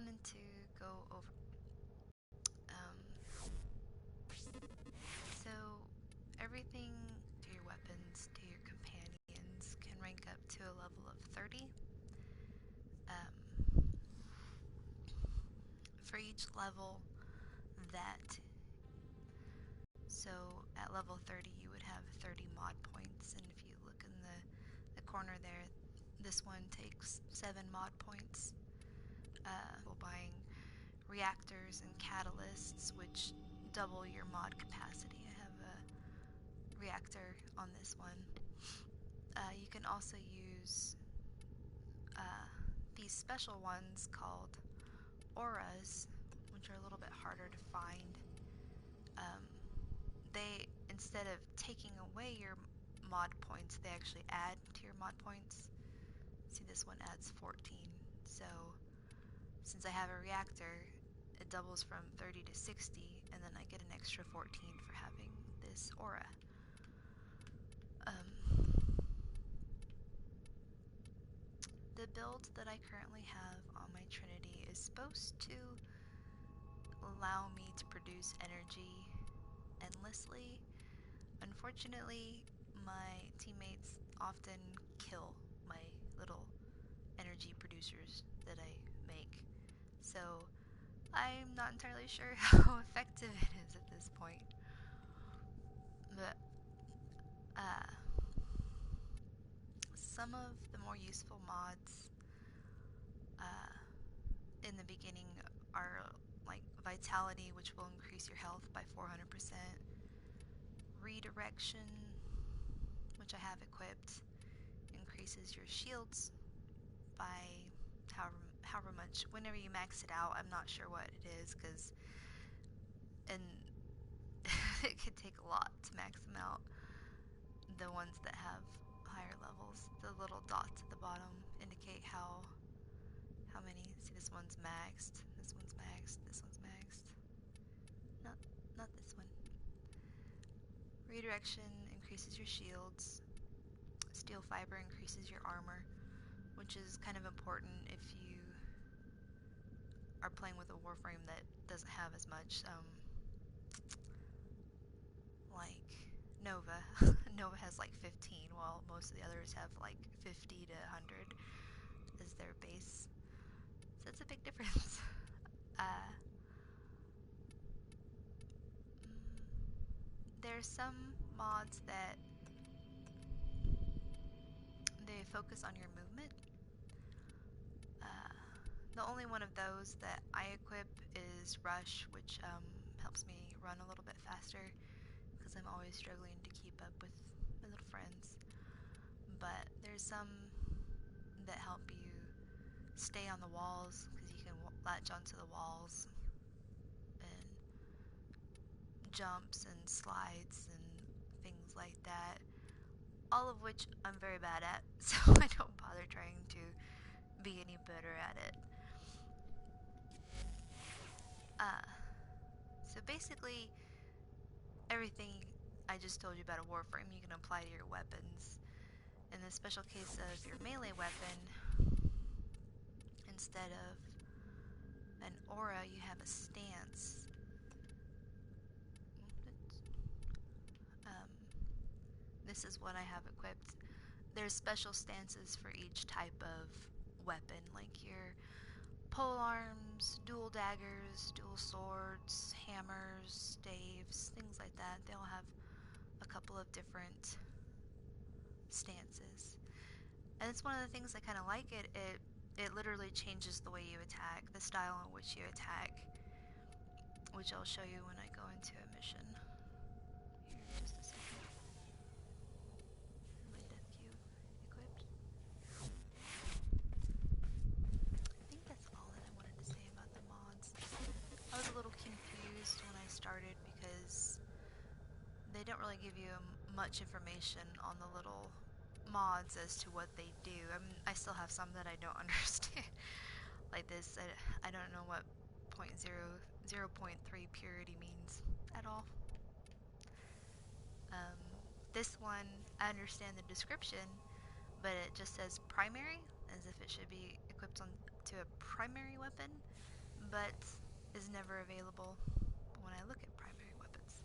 wanted to go over. So everything to your weapons, to your companions, can rank up to a level of 30. For each level that, so at level 30 you would have 30 mod points, and if you look in the corner there, this one takes 7 mod points. While buying reactors and catalysts, which double your mod capacity. I have a reactor on this one. You can also use these special ones called auras, which are a little bit harder to find. They, instead of taking away your mod points, they actually add to your mod points. See, this one adds 14. So since I have a reactor, it doubles from 30 to 60, and then I get an extra 14 for having this aura. The build that I currently have on my Trinity is supposed to allow me to produce energy endlessly. Unfortunately, my teammates often kill my little energy producers that I make. So I'm not entirely sure how effective it is at this point. But some of the more useful mods in the beginning are like Vitality, which will increase your health by 400%, Redirection, which I have equipped, increases your shields by however much. Whenever you max it out, I'm not sure what it is, and it could take a lot to max them out. The ones that have higher levels, the little dots at the bottom indicate how many. See, this one's maxed, this one's maxed, this one's maxed. Not this one. Redirection increases your shields. Steel fiber increases your armor, which is kind of important if you are playing with a Warframe that doesn't have as much, like Nova. Nova has like 15, while most of the others have like 50 to 100 as their base. So it's a big difference. There's some mods that they focus on your movement. The only one of those that I equip is Rush, which helps me run a little bit faster because I'm always struggling to keep up with my little friends. But there's some that help you stay on the walls because you can latch onto the walls, and jumps and slides and things like that, all of which I'm very bad at, so I don't bother trying to be any better at it. So basically, everything I just told you about a Warframe you can apply to your weapons. In the special case of your melee weapon, instead of an aura, you have a stance. This is what I have equipped. There's special stances for each type of weapon, like your pole arms, dual daggers, dual swords, hammers, staves, things like that. They all have a couple of different stances. And it's one of the things I kind of like it. It literally changes the way you attack, the style in which you attack, which I'll show you when I go into a mission. Here, just a second. My death cube equipped. I think that's all that I wanted to say about the mods. I was a little confused when I started because they don't really give you much information on the little mods as to what they do. I still have some that I don't understand. Like this, I don't know what 0.3 purity means at all. This one, I understand the description, but it just says primary, as if it should be equipped on to a primary weapon, but is never available when I look at primary weapons.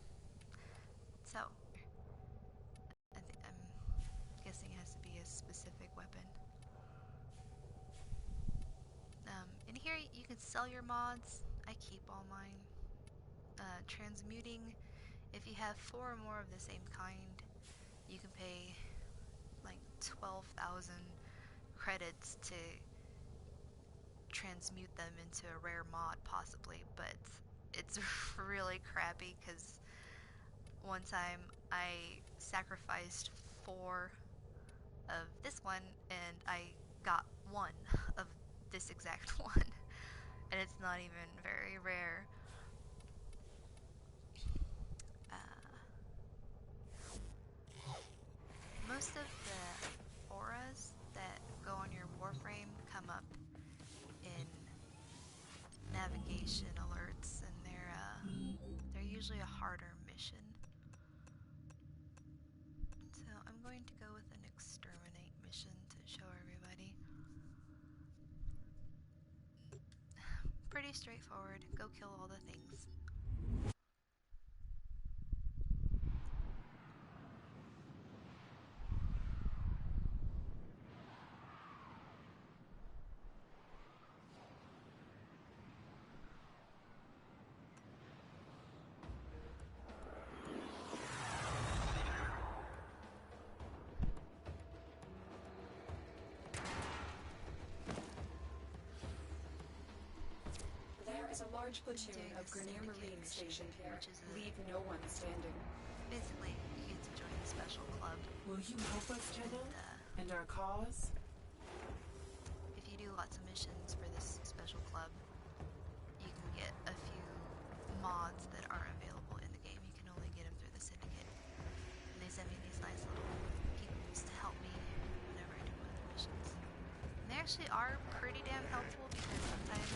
So, I'm guessing it has to be a specific weapon. In here, you can sell your mods. I keep all mine. Transmuting, if you have 4 or more of the same kind, you can pay like 12,000 credits to transmute them into a rare mod, possibly, but it's really crappy because one time I sacrificed 4 of this one and I got 1 of this exact one, and it's not even very rare. Most of the auras that go on your Warframe come up in navigation alerts, and they're usually a harder mission. So I'm going to go with an exterminate mission to show everybody. Pretty straightforward. Go kill all the things. A large platoon of Grenier Marines stationed here. Leave no one standing. Basically, you get to join the special club. Will you help us, Jenna? And our cause? If you do lots of missions for this special club, you can get a few mods that aren't available in the game. You can only get them through the syndicate. And they send me these nice little peoples to help me whenever I do other missions. And they actually are pretty damn helpful because sometimes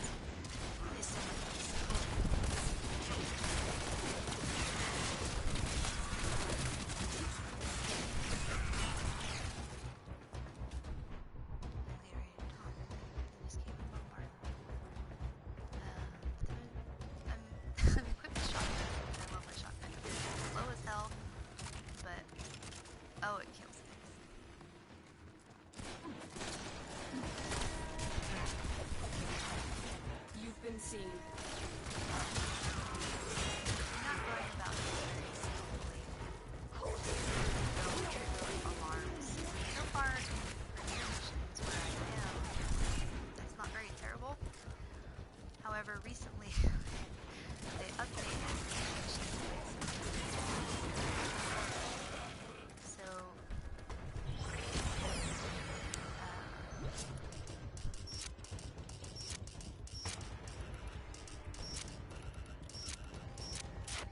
they send me these I'm equipped with shotgun. I love my shotgun. It's slow as hell, but oh, it kills things. You've been seen. I'm not going about this very skillfully. Don't trigger alarms. So far, in the missions where I am, that's not very terrible. However, recently they updated the mission so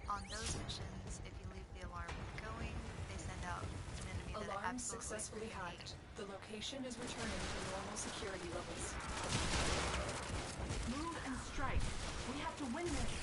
on those missions, if you leave the alarm going, they send out an enemy that Alarm absolutely successfully hacked. The location is returning to normal security levels. Move and strike. We have to win this.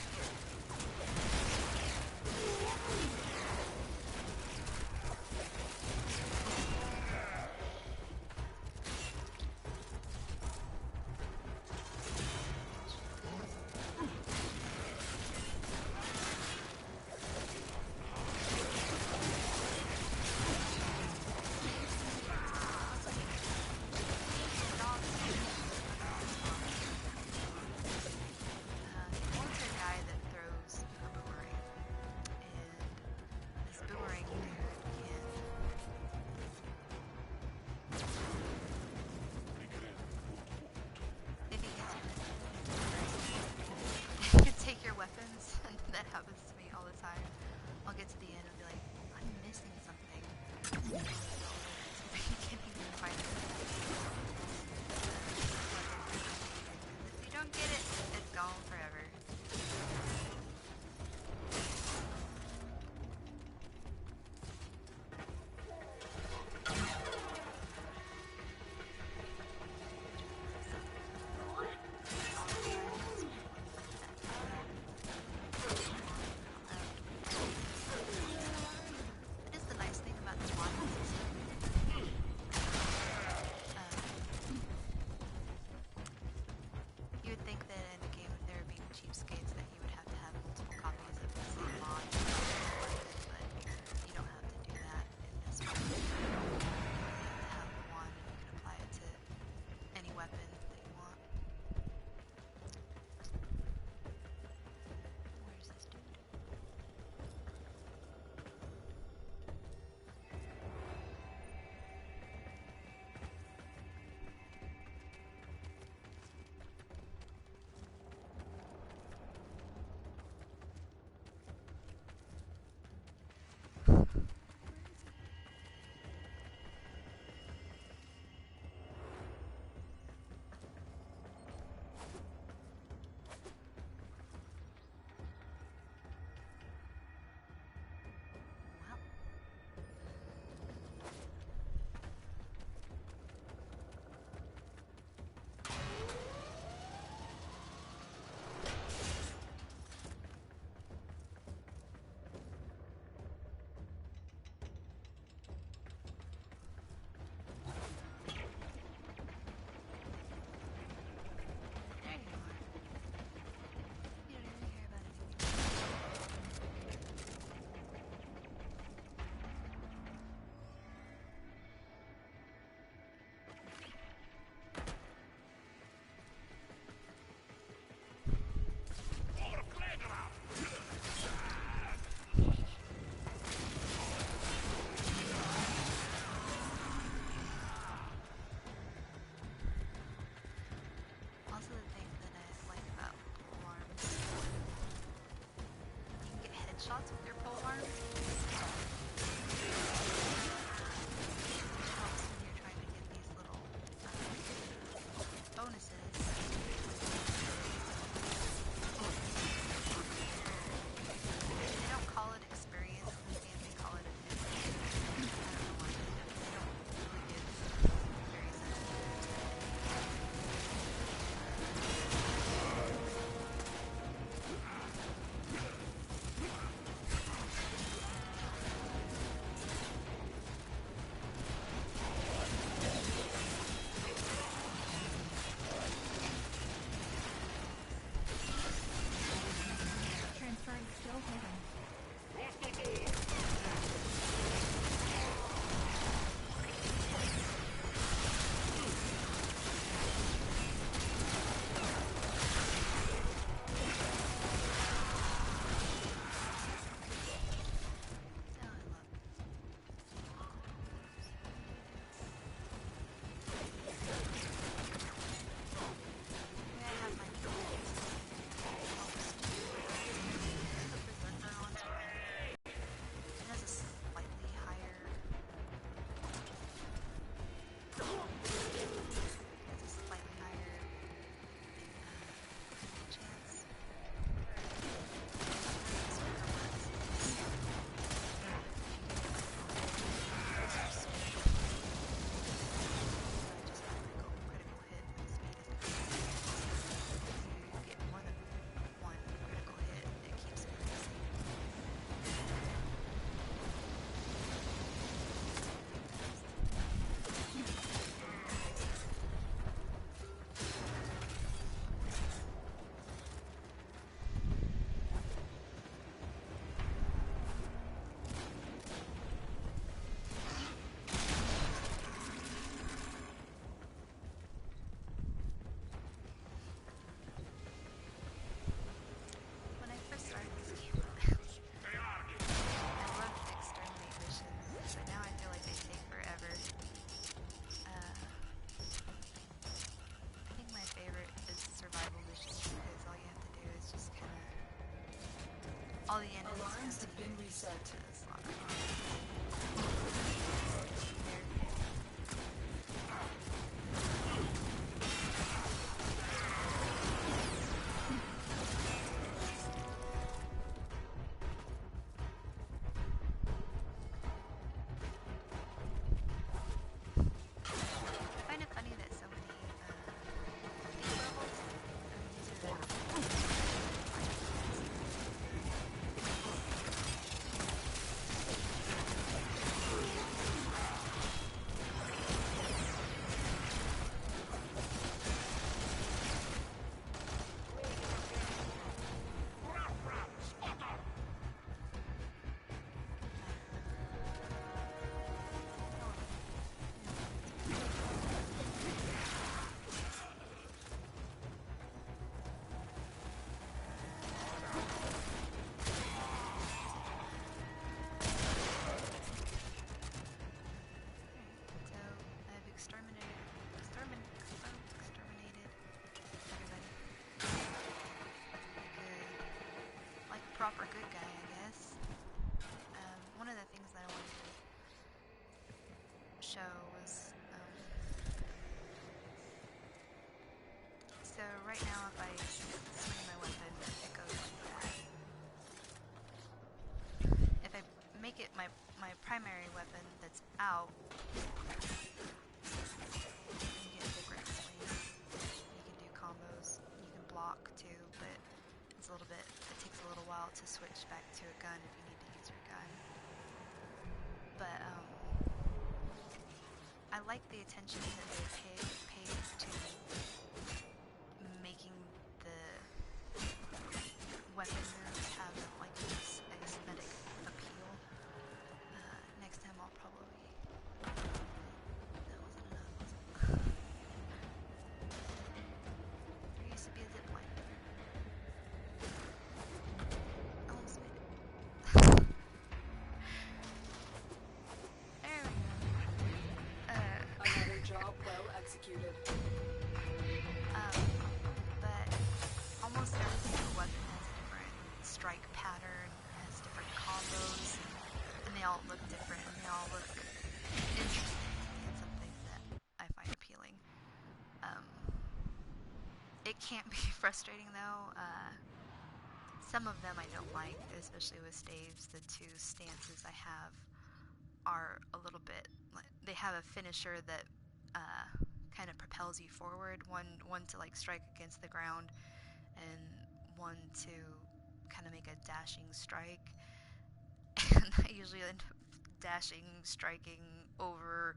all the enemies Alarms come have to been you. reset. Slot them I find it funny that so many these levels, these are so I've exterminated everybody. Like a proper good guy, I guess. One of the things that I wanted to show was, so right now if I swing my weapon, it goes like that. If I make it my primary weapon that's out, you get different swings. You can do combos. You can block too, but it takes a little while to switch back to a gun if you need to use your gun. But I like the attention that they paid to making the weapon moves have like this aesthetic appeal. Next time I'll probably... That wasn't enough, was it? There used to be a zip line there. Almost made it. There we go. Another job well executed. But almost every single weapon has a different strike pattern, has different combos, and they all look different, and they all look interesting, and something that I find appealing. It can't be frustrating though. Some of them I don't like, especially with staves. The two stances I have are a little bit, they have a finisher that kind of propels you forward, one to like strike against the ground, and one to kind of make a dashing strike. And I usually end up dashing, striking over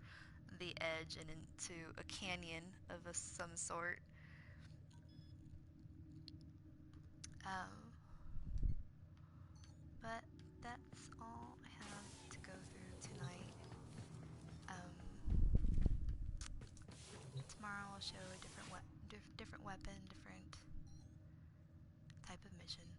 the edge and into a canyon of some sort. But that's all I have to go through tonight. Tomorrow I'll show a different weapon, different type of mission.